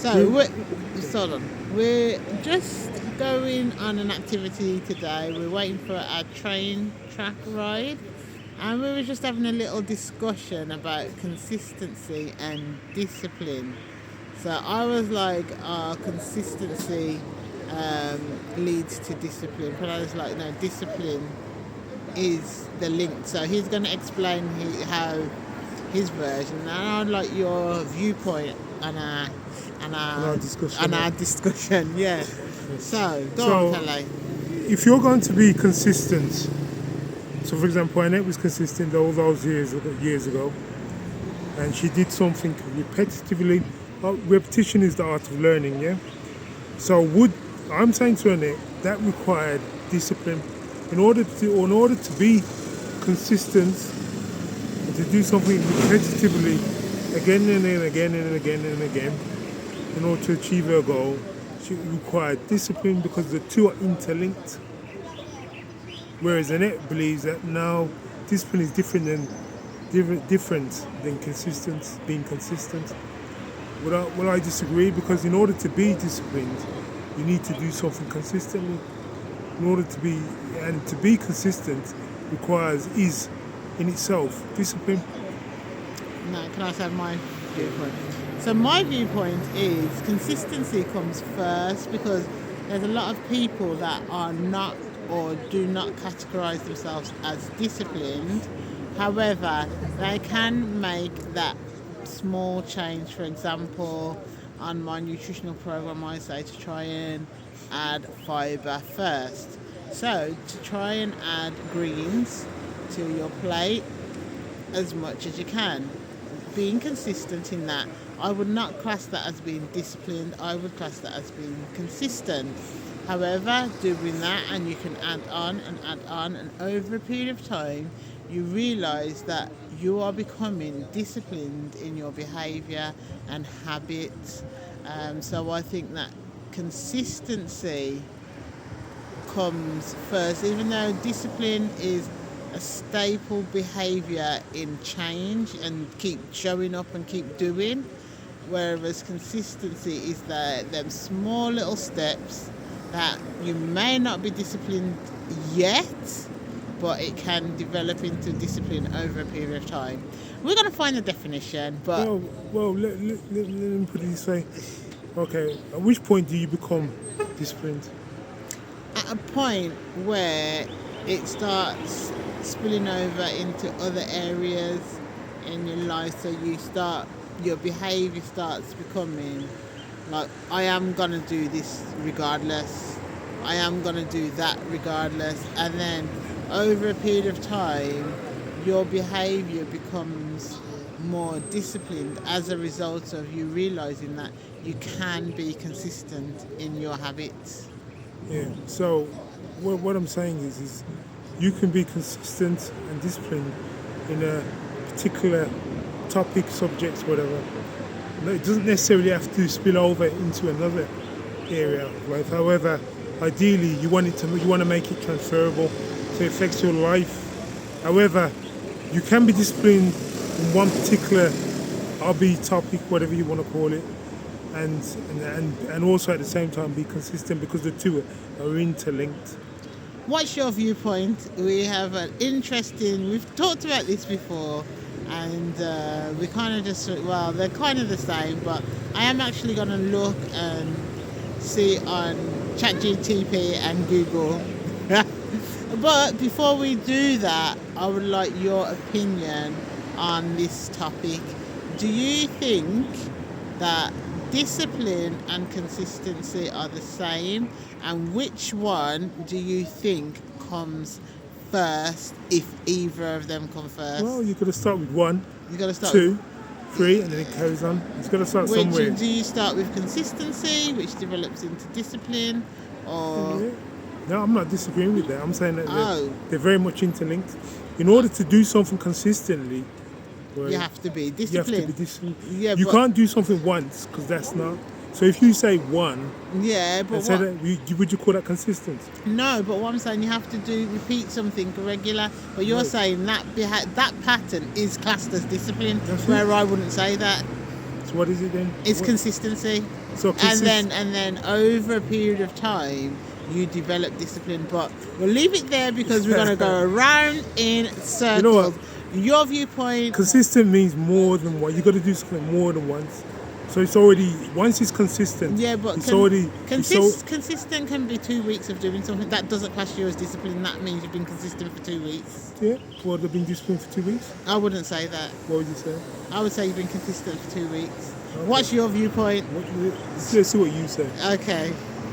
So, we're just going on an activity today. We're waiting for our train track ride, and we were just having a little discussion about consistency and discipline. So, I was like, consistency leads to discipline, but I was like, no, discipline is the link. So, he's going to explain how his version, and I'd like your viewpoint on our discussion. Yeah. So go on, Kelly. If you're going to be consistent, so for example, Annette was consistent all those years ago, and she did something repetitively. Repetition is the art of learning, yeah. So I'm saying to Annette that required discipline in order to be consistent. To do something repetitively again and again and again and again in order to achieve her goal, she required discipline because the two are interlinked. Whereas Annette believes that now discipline is different than being consistent. Well, I disagree, because in order to be disciplined, you need to do something consistently. To be consistent is in itself discipline. No, can I say my viewpoint? So my viewpoint is consistency comes first, because there's a lot of people that are not or do not categorize themselves as disciplined. However, they can make that small change. For example, on my nutritional program, I say to try and add fiber first. So to try and add greens to your plate as much as you can. Being consistent in that, I would not class that as being disciplined, I would class that as being consistent. However, doing that, and you can add on, and over a period of time, you realise that you are becoming disciplined in your behaviour and habits. So I think that consistency comes first, even though discipline is a staple behaviour in change and keep showing up and keep doing, whereas consistency is them small little steps that you may not be disciplined yet, but it can develop into discipline over a period of time. We're going to find the definition, but let me put it this way. Okay, at which point do you become disciplined? At a point where it starts spilling over into other areas in your life, so your behaviour starts becoming like, I am going to do this regardless, I am going to do that regardless, and then over a period of time your behaviour becomes more disciplined as a result of you realising that you can be consistent in your habits. Yeah, so what I'm saying is you can be consistent and disciplined in a particular topic, subject, whatever. It doesn't necessarily have to spill over into another area of life. However, ideally, you want to make it transferable, so it affects your life. However, you can be disciplined in one particular hobby, topic, whatever you want to call it, and also at the same time be consistent, because the two are interlinked. What's your viewpoint? We've talked about this before, and we kind of they're kind of the same, but I am actually going to look and see on ChatGPT and Google. But before we do that, I would like your opinion on this topic. Do you think that discipline and consistency are the same, and which one do you think comes first, if either of them come first? Well, you've got to start with one, you got to start 2, 3, and then it carries on. It's got to start somewhere. Do you start with consistency, which develops into discipline, or? Yeah. No, I'm not disagreeing with that. I'm saying that they're very much interlinked. In order to do something consistently, well, you have to be disciplined. Yeah, you can't do something once, because that's not. So if you say one, would you call that consistent? No, but what I'm saying, you have to repeat something regular. But you're saying that pattern is classed as discipline, where I wouldn't say that. So what is it then? It's What- consistency. So And then over a period of time you develop discipline. But we'll leave it there because we're gonna go around in circles. You know what? Your viewpoint. Consistent means more than one. You got to do something more than once. So it's already once it's consistent. Yeah, but it's already consistent can be 2 weeks of doing something. That doesn't class you as discipline. That means you've been consistent for 2 weeks. Yeah. Well, they've been disciplined for 2 weeks. I wouldn't say that. What would you say? I would say you've been consistent for 2 weeks. Okay. What's your viewpoint? Let's see what you say. Okay.